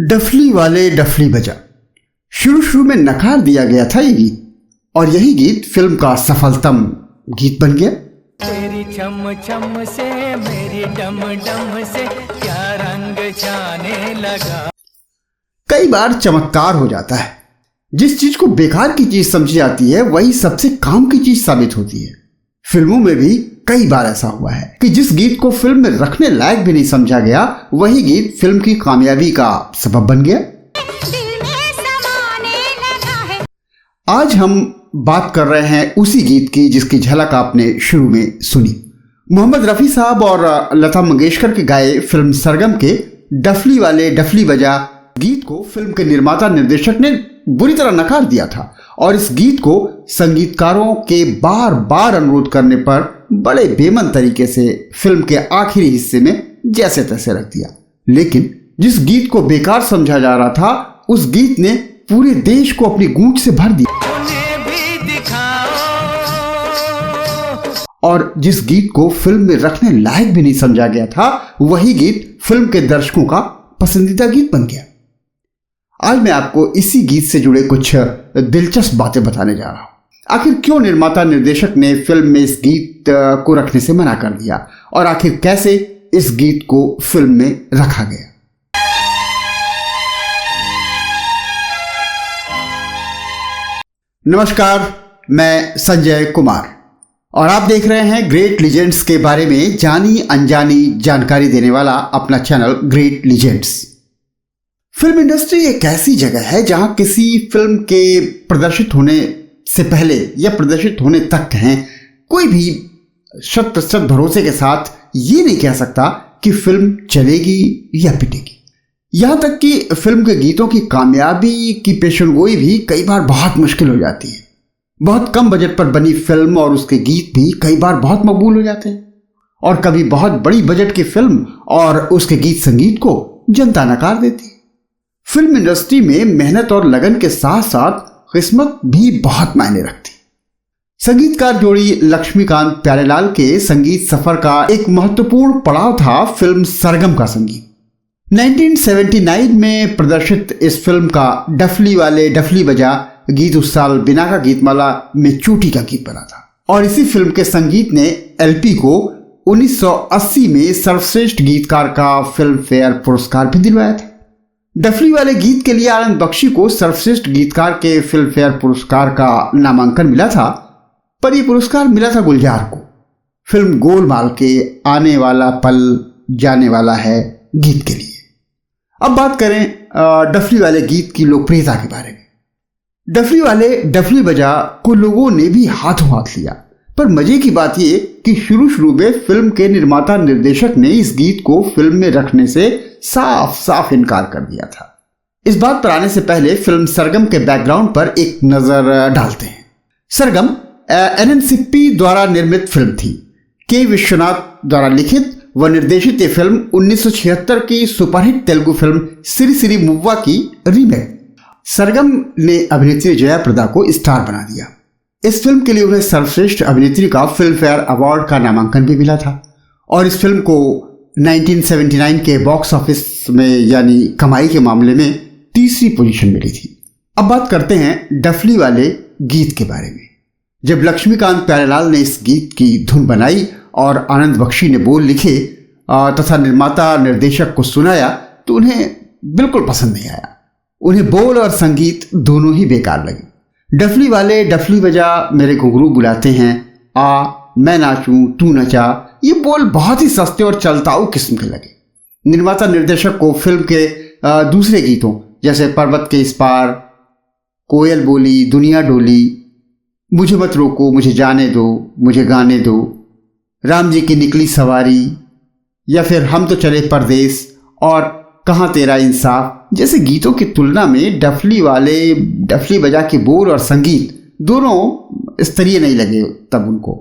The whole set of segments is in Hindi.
डफली वाले डफली बजा शुरू में नकार दिया गया था ये गीत, और यही गीत फिल्म का सफलतम गीत बन गया। तेरी छम छम से मेरी डम डम से क्या रंग जाने लगा। कई बार चमत्कार हो जाता है, जिस चीज को बेकार की चीज समझी जाती है वही सबसे काम की चीज साबित होती है। फिल्मों में भी कई बार ऐसा हुआ है कि जिस गीत को फिल्म में रखने लायक भी नहीं समझा गया, वही गीत फिल्म की कामयाबी का सबब बन गया। आज हम बात कर रहे हैं उसी गीत की जिसकी झलक आपने शुरू में सुनी। मोहम्मद रफी साहब और लता मंगेशकर के गाए फिल्म सरगम के डफली वाले डफली बजा गीत को फिल्म के निर्माता निर्देशक ने बुरी तरह नकार दिया था, और इस गीत को संगीतकारों के बार बार अनुरोध करने पर बड़े बेमन तरीके से फिल्म के आखिरी हिस्से में जैसे तैसे रख दिया। लेकिन जिस गीत को बेकार समझा जा रहा था, उस गीत ने पूरे देश को अपनी गूंज से भर दिया। और जिस गीत को फिल्म में रखने लायक भी नहीं समझा गया था, वही गीत फिल्म के दर्शकों का पसंदीदा गीत बन गया। आज मैं आपको इसी गीत से जुड़े कुछ दिलचस्प बातें बताने जा रहा हूं। आखिर क्यों निर्माता निर्देशक ने फिल्म में इस गीत को रखने से मना कर दिया, और आखिर कैसे इस गीत को फिल्म में रखा गया। नमस्कार, मैं संजय कुमार और आप देख रहे हैं ग्रेट लीजेंड्स के बारे में जानी अनजानी जानकारी देने वाला अपना channel great legends. Film industry एक ऐसी जगह है जहां किसी फिल्म के प्रदर्शित होने से पहले या प्रदर्शित होने तक कहें, कोई भी 100% भरोसे के साथ ये नहीं कह सकता कि फिल्म चलेगी या पिटेगी। यहां तक कि फिल्म के गीतों की कामयाबी की पेशेनगोई भी कई बार बहुत मुश्किल हो जाती है। बहुत कम बजट पर बनी फिल्म और उसके गीत भी कई बार बहुत मकबूल हो जाते हैं, और कभी बहुत बड़ी बजट की फिल्म और उसके गीत संगीत को जनता नकार देती है। फिल्म इंडस्ट्री में मेहनत और लगन के साथ साथ किस्मत भी बहुत मायने रखती। संगीतकार जोड़ी लक्ष्मीकांत प्यारेलाल के संगीत सफर का एक महत्वपूर्ण पड़ाव था फिल्म सरगम का संगीत। 1979 में प्रदर्शित इस फिल्म का डफली वाले डफली बजा गीत उस साल बिना का गीतमाला में चोटी का गीत बना था, और इसी फिल्म के संगीत ने एलपी को 1980 में सर्वश्रेष्ठ गीतकार का फिल्म फेयर पुरस्कार भी दिलवाया था। डफली वाले गीत के लिए आनंद बख्शी को सर्वश्रेष्ठ गीतकार के फिल्म फेयर पुरस्कार का नामांकन मिला था, पर यह पुरस्कार मिला था गुलजार को फिल्म गोलमाल के आने वाला पल जाने वाला है गीत के लिए। अब बात करें डफली वाले गीत की लोकप्रियता के बारे में। डफली वाले डफली बजा को लोगों ने भी हाथों हाथ लिया, पर मजे की बात यह कि शुरू में फिल्म के निर्माता निर्देशक ने इस गीत को फिल्म में रखने से साफ इनकार कर दिया था। इस बात पर आने से पहले फिल्म सरगम के बैकग्राउंड पर एक नजर डालते हैं। सरगम एनएनसीपी द्वारा निर्मित फिल्म थी। के विश्वनाथ द्वारा लिखित व निर्देशित ये फिल्म 1976 की सुपरहिट तेलुगु फिल्म सिरी सिरी मुव्वा की रीमेक। सरगम ने अभिनेत्री जया प्रदा को स्टार बना दिया। इस फिल्म के लिए उन्हें सर्वश्रेष्ठ अभिनेत्री का फिल्म फेयर अवार्ड का नामांकन भी मिला था, और इस फिल्म को 1979 के बॉक्स ऑफिस में यानी कमाई के मामले में तीसरी पोजीशन मिली थी। अब बात करते हैं डफली वाले गीत के बारे में। जब लक्ष्मीकांत प्यारेलाल ने इस गीत की धुन बनाई और आनंद बख्शी ने बोल लिखे तथा निर्माता निर्देशक को सुनाया, तो उन्हें बिल्कुल पसंद नहीं आया। उन्हें बोल और संगीत दोनों ही बेकार लगे। डफली वाले डफली बजा मेरे घुंघरू बुलाते हैं, आ मैं नाचूं तू नचा, ये बोल बहुत ही सस्ते और चलताऊ किस्म के लगे। निर्माता निर्देशक को फिल्म के दूसरे गीतों जैसे पर्वत के इस पार, कोयल बोली, दुनिया डोली, मुझे मत रोको, मुझे जाने दो, मुझे गाने दो, राम जी की निकली सवारी, या फिर हम तो चले परदेस और कहाँ तेरा इंसाफ जैसे गीतों की तुलना में डफली वाले डफली बजा के बोल और संगीत दोनों स्तरीय नहीं लगे तब उनको।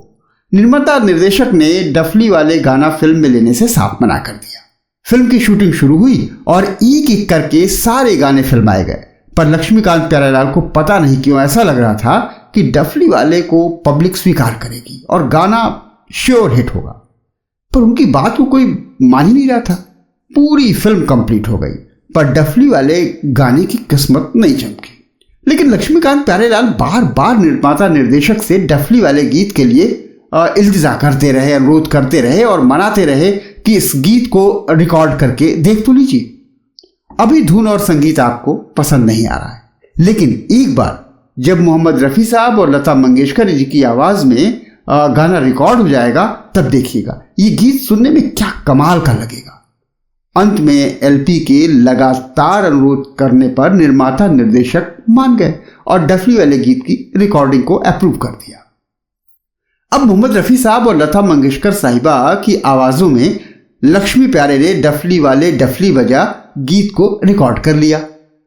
निर्माता निर्देशक ने डफली वाले गाना फिल्म में लेने से साफ मना कर दिया। फिल्म की शूटिंग शुरू हुई और एक एक करके सारे गाने फिल्माए गए, पर लक्ष्मीकांत प्यारेलाल को पता नहीं क्यों ऐसा लग रहा था कि डफली वाले को पब्लिक स्वीकार करेगी और गाना श्योर हिट होगा। पर उनकी बात को कोई मान ही नहीं रहा था। पूरी फिल्म कंप्लीट हो गई पर डफली वाले गाने की किस्मत नहीं चमकी। लेकिन लक्ष्मीकांत प्यारेलाल बार बार निर्माता निर्देशक से डफली वाले गीत के लिए इल्तिजा करते रहे, अनुरोध करते रहे और मनाते रहे कि इस गीत को रिकॉर्ड करके देख तो लीजिए। अभी धुन और संगीत आपको पसंद नहीं आ रहा है, लेकिन एक बार जब मोहम्मद रफ़ी साहब और लता मंगेशकर जी की आवाज में गाना रिकॉर्ड हो जाएगा तब देखिएगा ये गीत सुनने में क्या कमाल का लगेगा। अंत में एलपी के लगातार अनुरोध करने पर निर्माता निर्देशक मान गए और डफली वाले गीत की रिकॉर्डिंग को अप्रूव कर दिया। अब मोहम्मद रफ़ी साहब और लता मंगेशकर साहिबा की आवाजों में लक्ष्मी प्यारे ने डफली वाले डफली बजा गीत को रिकॉर्ड कर लिया।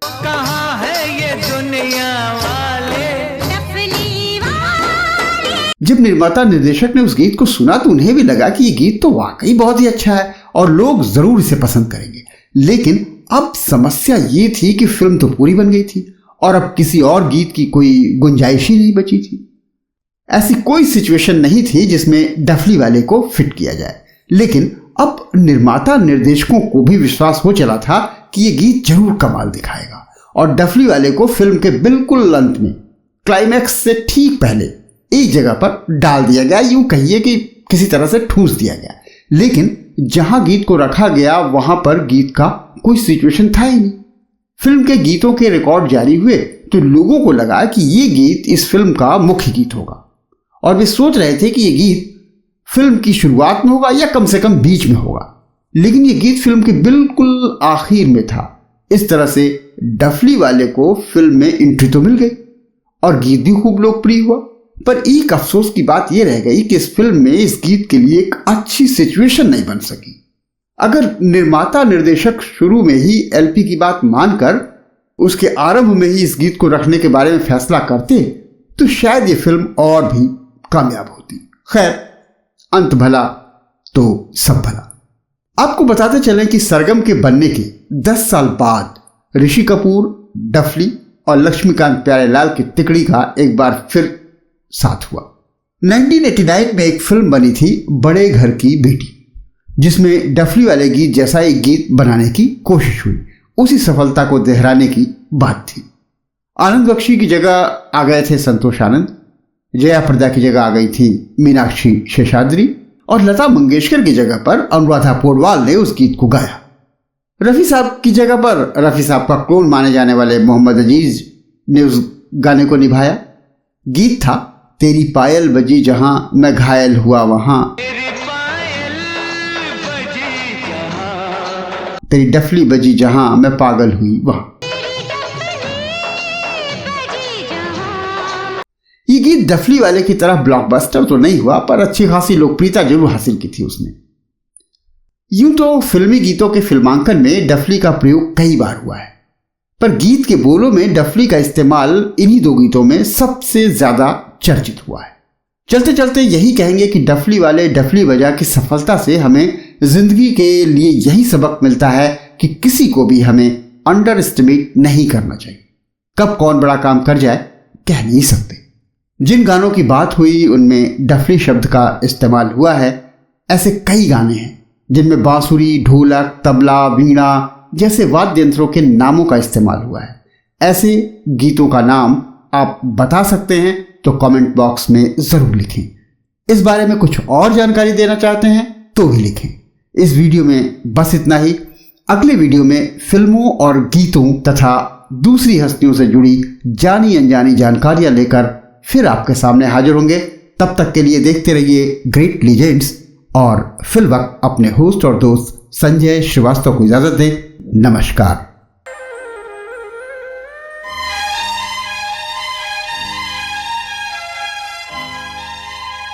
कहाँ है ये दुनिया वाले डफली वाले। जब निर्माता निर्देशक ने उस गीत को सुना तो उन्हें भी लगा कि ये गीत तो वाकई बहुत ही अच्छा है और लोग जरूर इसे पसंद करेंगे। लेकिन अब समस्या ये थी कि फिल्म तो पूरी बन गई थी और अब किसी और गीत की कोई गुंजाइश ही नहीं बची थी। ऐसी कोई सिचुएशन नहीं थी जिसमें डफली वाले को फिट किया जाए। लेकिन अब निर्माता निर्देशकों को भी विश्वास हो चला था कि ये गीत जरूर कमाल दिखाएगा और डफली वाले को फिल्म के बिल्कुल अंत में क्लाइमैक्स से ठीक पहले एक जगह पर डाल दिया गया, यूं कहिए कि किसी तरह से ठूस दिया गया। लेकिन जहां गीत को रखा गया वहां पर गीत का कोई सिचुएशन था ही नहीं। फिल्म के गीतों के रिकॉर्ड जारी हुए तो लोगों को लगा कि ये गीत इस फिल्म का मुख्य गीत होगा और वे सोच रहे थे कि ये गीत फिल्म की शुरुआत में होगा या कम से कम बीच में होगा। लेकिन ये गीत फिल्म के बिल्कुल आखिर में था। इस तरह से डफली वाले को फिल्म में एंट्री तो मिल गई और गीत भी खूब लोकप्रिय हुआ। पर एक अफसोस की बात यह रह गई कि इस फिल्म में इस गीत के लिए एक अच्छी सिचुएशन नहीं बन सकी। अगर निर्माता निर्देशक शुरू में ही एलपी की बात मानकर उसके आरंभ में ही इस गीत को रखने के बारे में फैसला करते तो शायद ये फिल्म और भी कामयाब होती। खैर, अंत भला तो सब भला। आपको बताते चलें कि सरगम के बनने के 10 साल बाद ऋषि कपूर, डफली और लक्ष्मीकांत प्यारेलाल की तिकड़ी का एक बार फिर साथ हुआ। 1989 में एक फिल्म बनी थी बड़े घर की बेटी, जिसमें डफली वाले गीत जैसा एक गीत बनाने की कोशिश हुई। उसी सफलता को दोहराने की बात थी। आनंद बख्शी की जगह आ गए थे संतोष आनंद, जया प्रदा की जगह आ गई थी मीनाक्षी शेषाद्री और लता मंगेशकर की जगह पर अनुराधा पौडवाल ने उस गीत को गाया। रफ़ी साहब की जगह पर रफ़ी साहब का क्लोन माने जाने वाले मोहम्मद अजीज ने उस गाने को निभाया। गीत था तेरी पायल बजी जहां मैं घायल हुआ वहां, तेरी डफली बजी जहां मैं पागल हुई वहां। ये गीत डफली वाले की तरह ब्लॉकबस्टर तो नहीं हुआ पर अच्छी खासी लोकप्रियता जरूर हासिल की थी उसने। यूं तो फिल्मी गीतों के फिल्मांकन में डफली का प्रयोग कई बार हुआ है, पर गीत के बोलों में डफली का इस्तेमाल इन्हीं 2 गीतों में सबसे ज्यादा चर्चित हुआ है। चलते चलते यही कहेंगे कि डफली वाले डफली बजा की सफलता से हमें जिंदगी के लिए यही सबक मिलता है कि किसी को भी हमें अंडर एस्टिमेट नहीं करना चाहिए। कब कौन बड़ा काम कर जाए कह नहीं सकते। जिन गानों की बात हुई उनमें डफली शब्द का इस्तेमाल हुआ है। ऐसे कई गाने हैं जिनमें बांसुरी, ढोलक, तबला, वीणा जैसे वाद्य यंत्रों के नामों का इस्तेमाल हुआ है। ऐसे गीतों का नाम आप बता सकते हैं तो कमेंट बॉक्स में जरूर लिखें। इस बारे में कुछ और जानकारी देना चाहते हैं तो भी लिखें। इस वीडियो में बस इतना ही। अगले वीडियो में फिल्मों और गीतों तथा दूसरी हस्तियों से जुड़ी जानी अनजानी जानकारियां लेकर फिर आपके सामने हाजिर होंगे। तब तक के लिए देखते रहिए ग्रेट लीजेंड्स और फिलवक्त अपने होस्ट और दोस्त संजय श्रीवास्तव को इजाजत दें। नमस्कार।